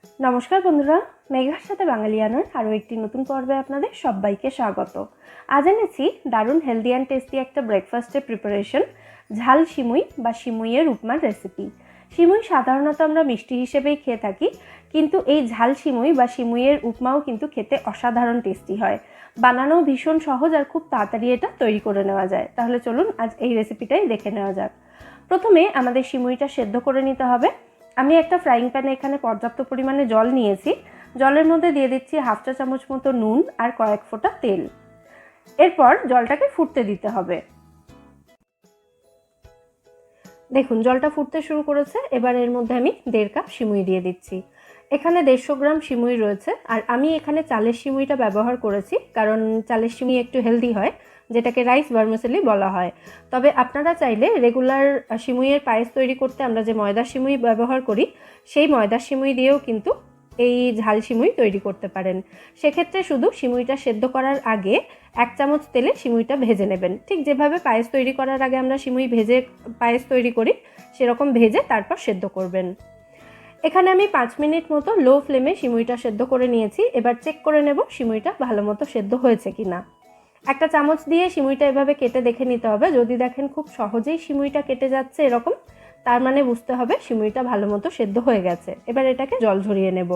नमस्कार बंधुरा मेघार साथे बांगालियानार आरो एकटी नतून पर्वे आपनादेर सबाइके स्वागत। आज एनेछि दारुण हेल्दी एंड टेस्टी एक ब्रेकफास्टर प्रिपारेशन झाल सिमुई बा सिमुइयेर उपमार रेसिपि। सिमुई साधारणत आमरा मिष्टि हिसेबेई खेये थाकि, किन्तु एई झाल सिमुई बा सिमुइयेर उपमाओ किन्तु खेते असाधारण टेस्टी हय। बानानो भीषण सहज और खूब ताड़ाताड़ि एटा तैरि करे नेওয়া যায়। ताहले चलुन आज एई रेसिपिटाई देखे नेওয়া যাক। प्रथमे आमादेर सिमुइटा सेদ্ধ करे निते हबे। আমি একটা ফ্রাইং প্যানে এখানে পর্যাপ্ত পরিমাণে জল নিয়েছি। জলের মধ্যে দিয়ে দিচ্ছি হাফ চা চামচ মতো নুন আর কয়েক ফোঁটা তেল। এরপর জলটাকে ফুটতে দিতে হবে। দেখুন জলটা ফুটতে শুরু করেছে। এবার এর মধ্যে আমি 1.5 কাপ সিমুই দিয়ে দিচ্ছি। এখানে 150 গ্রাম সিমুই রয়েছে আর আমি এখানে চালের সিমুইটা ব্যবহার করেছি, কারণ চালের সিমুই একটু হেলদি হয়, যেটাকে রাইস ভার্মিসেলি বলা হয়। তবে আপনারা চাইলে রেগুলার সিমুইয়ের পায়েস তৈরি করতে আমরা যে ময়দার সিমুই ব্যবহার করি, সেই ময়দার সিমুই দিয়েও কিন্তু এই ঝাল সিমুই তৈরি করতে পারেন। সেক্ষেত্রে শুধু সিমুইটা সেদ্ধ করার আগে 1 চামচ তেলে সিমুইটা ভেজে নেবেন। ঠিক যেভাবে পায়েস তৈরি করার আগে আমরা সিমুই ভেজে পায়েস তৈরি করি, সেরকম ভেজে তারপর সেদ্ধ করবেন। এখানে আমি 5 মিনিট মতো লো ফ্লেমে সিমুইটা সেদ্ধ করে নিয়েছি। এবার চেক করে নেব সিমুইটা ভালো মতো সেদ্ধ হয়েছে কিনা। একটা চামচ দিয়ে সিমুইটা এভাবে কেটে দেখে নিতে হবে। যদি দেখেন খুব সহজেই সিমুইটা কেটে যাচ্ছে এরকম, তার মানে বুঝতে হবে সিমুইটা ভালো মতো সেদ্ধ হয়ে গেছে। এবার এটাকে জল ঝরিয়ে নেব।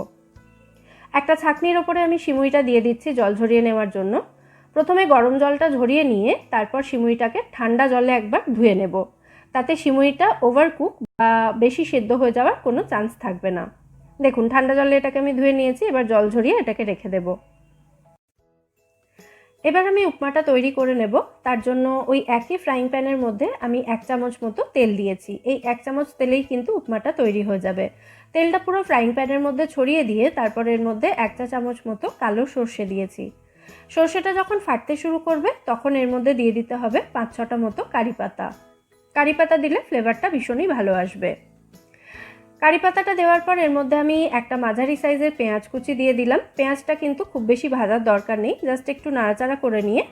একটা ছাঁকনির ওপরে আমি সিমুইটা দিয়ে দিচ্ছি জল ঝরিয়ে নেওয়ার জন্য। প্রথমে গরম জলটা ঝরিয়ে নিয়ে তারপর সিমুইটাকে ঠান্ডা জলে একবার ধুয়ে নেব। তাতে সিমুইটা ওভারকুক বা বেশি সেদ্ধ হয়ে যাওয়ার কোনো চান্স থাকবে না। দেখুন ঠান্ডা জলে এটাকে আমি ধুয়ে নিয়েছি। এবার জল ঝরিয়ে এটাকে রেখে দেব। এবার আমি উপমাটা তৈরি করে নেব। তার জন্য ওই একই ফ্রাইং প্যানের মধ্যে আমি 1 চামচ মতো তেল দিয়েছি। এই 1 চামচ তেলেই কিন্তু উপমাটা তৈরি হয়ে যাবে। তেলটা পুরো ফ্রাইং প্যানের মধ্যে ছড়িয়ে দিয়ে তারপর এর মধ্যে 1 চা চামচ মতো কালো সর্ষে দিয়েছি। সর্ষেটা যখন ফাটতে শুরু করবে তখন এর মধ্যে দিয়ে দিতে হবে 5-6টা মতো কারি পাতা। কারি পাতা দিলে ফ্লেভারটা ভীষণই ভালো আসবে। কারি পাতাটা দেওয়ার পর এর মধ্যে আমি একটা মাঝারি সাইজের পেঁয়াজ কুচি দিয়ে দিলাম। পেঁয়াজটা কিন্তু খুব বেশি ভাজার দরকার নেই, জাস্ট একটু নাড়াচাড়া করে নিয়ে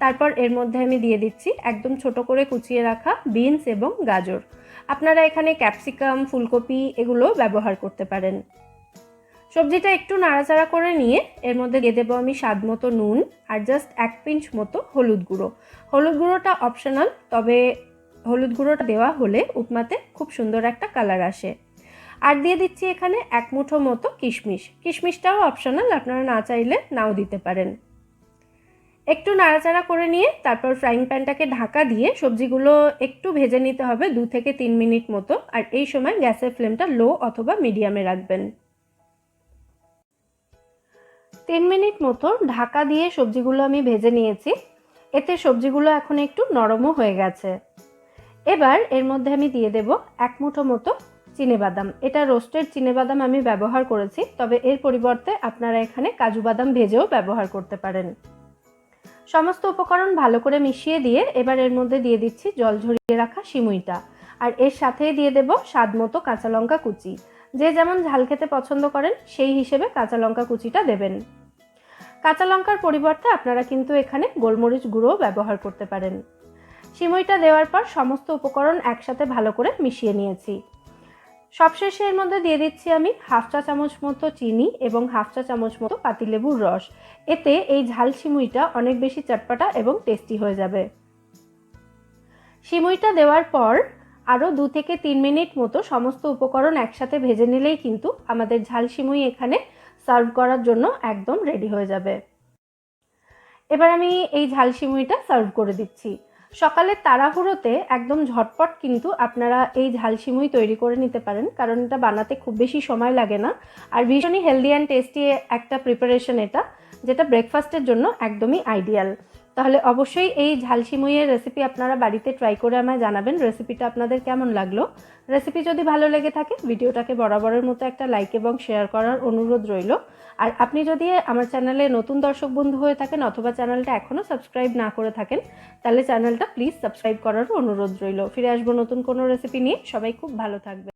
তারপর এর মধ্যে আমি দিয়ে দিচ্ছি একদম ছোট করে কুচিয়ে রাখা বিনস এবং গাজর। আপনারা এখানে ক্যাপসিকাম, ফুলকপি এগুলো ব্যবহার করতে পারেন। সবজিটা একটু নাড়াচাড়া করে নিয়ে এর মধ্যে দিয়ে দেবো আমি স্বাদ মতো নুন আর জাস্ট 1 পিঞ্চ মতো হলুদ গুঁড়ো। হলুদ গুঁড়োটা অপশনাল, তবে হলুদ গুঁড়োটা দেওয়া হলে উপমাতে খুব সুন্দর একটা কালার আসে। আর দিয়ে দিচ্ছি এখানে 1 মুঠো মতো কিশমিশ। কিশমিশটাও অপশনাল, আপনারা না চাইলে নাও দিতে পারেন। একটু নাড়াচাড়া করে নিয়ে তারপর ফ্রাইং প্যানটাকে ঢাকা দিয়ে সবজিগুলো একটু ভেজে নিতে হবে 2 থেকে 3 মিনিট মতো। আর এই সময় গ্যাসের ফ্লেমটা লো অথবা মিডিয়ামে রাখবেন। 3 মিনিট মতো ঢাকা দিয়ে সবজিগুলো আমি ভেজে নিয়েছি। এতে সবজিগুলো এখন একটু নরমও হয়ে গেছে। এবার এর মধ্যে আমি দিয়ে দেব 1 মুঠো মতো চিনেবাদাম। এটা রোস্টেড চিনেবাদাম আমি ব্যবহার করেছি, তবে এর পরিবর্তে আপনারা এখানে কাজু বাদাম ভেজেও ব্যবহার করতে পারেন। সমস্ত উপকরণ ভালো করে মিশিয়ে দিয়ে এবার এর মধ্যে দিয়ে দিচ্ছি জল ঝরিয়ে রাখা সিমুইটা। আর এর সাথেই দিয়ে দেব স্বাদ মতো কাঁচা লঙ্কা কুচি। যে যেমন ঝাল খেতে পছন্দ করেন সেই হিসেবে কাঁচা লঙ্কা কুচিটা দেবেন। কাঁচা লঙ্কার পরিবর্তে আপনারা কিন্তু এখানে গোলমরিচ গুঁড়োও ব্যবহার করতে পারেন। সিমুইটা দেওয়ার পর সমস্ত উপকরণ একসাথে ভালো করে মিশিয়ে নিয়েছি। সবশেষে এর মধ্যে দিয়ে দিচ্ছি আমি হাফ চা চামচ মতো চিনি এবং হাফ চা চামচ মতো পাতিলেবুর রস। এতে এই ঝাল সিমুইটা অনেক বেশি চটপটা এবং টেস্টি হয়ে যাবে। সিমুইটা দেওয়ার পর আরও 2 থেকে 3 মিনিট মতো সমস্ত উপকরণ একসাথে ভেজে নিলেই কিন্তু আমাদের ঝাল সিমুই এখানে সার্ভ করার জন্য একদম রেডি হয়ে যাবে। এবার আমি এই ঝাল সিমুইটা সার্ভ করে দিচ্ছি। সকালের তাড়াহুড়োতে একদম ঝটপট কিন্তু আপনারা এই ঝাল সিমুই তৈরি করে নিতে পারেন, কারণ এটা বানাতে খুব বেশি সময় লাগে না আর ভীষণই হেলদি অ্যান্ড টেস্টি একটা প্রিপারেশন এটা, যেটা ব্রেকফাস্টের জন্য একদমই আইডিয়াল। তাহলে অবশ্যই এই ঝাল সিমুইয়ের রেসিপি আপনারা বাড়িতে ট্রাই করে আমায় জানাবেন রেসিপিটা আপনাদের কেমন লাগলো। রেসিপি যদি ভালো লেগে থাকে ভিডিওটাকে বরাবরের মতো একটা লাইক এবং শেয়ার করার অনুরোধ রইল। আর আপনি যদি আমার চ্যানেলে নতুন দর্শক বন্ধু হয়ে থাকেন অথবা চ্যানেলটা এখনও সাবস্ক্রাইব না করে থাকেন, তাহলে চ্যানেলটা প্লিজ সাবস্ক্রাইব করারও অনুরোধ রইল। ফিরে আসবো নতুন কোনো রেসিপি নিয়ে। সবাই খুব ভালো থাকবে।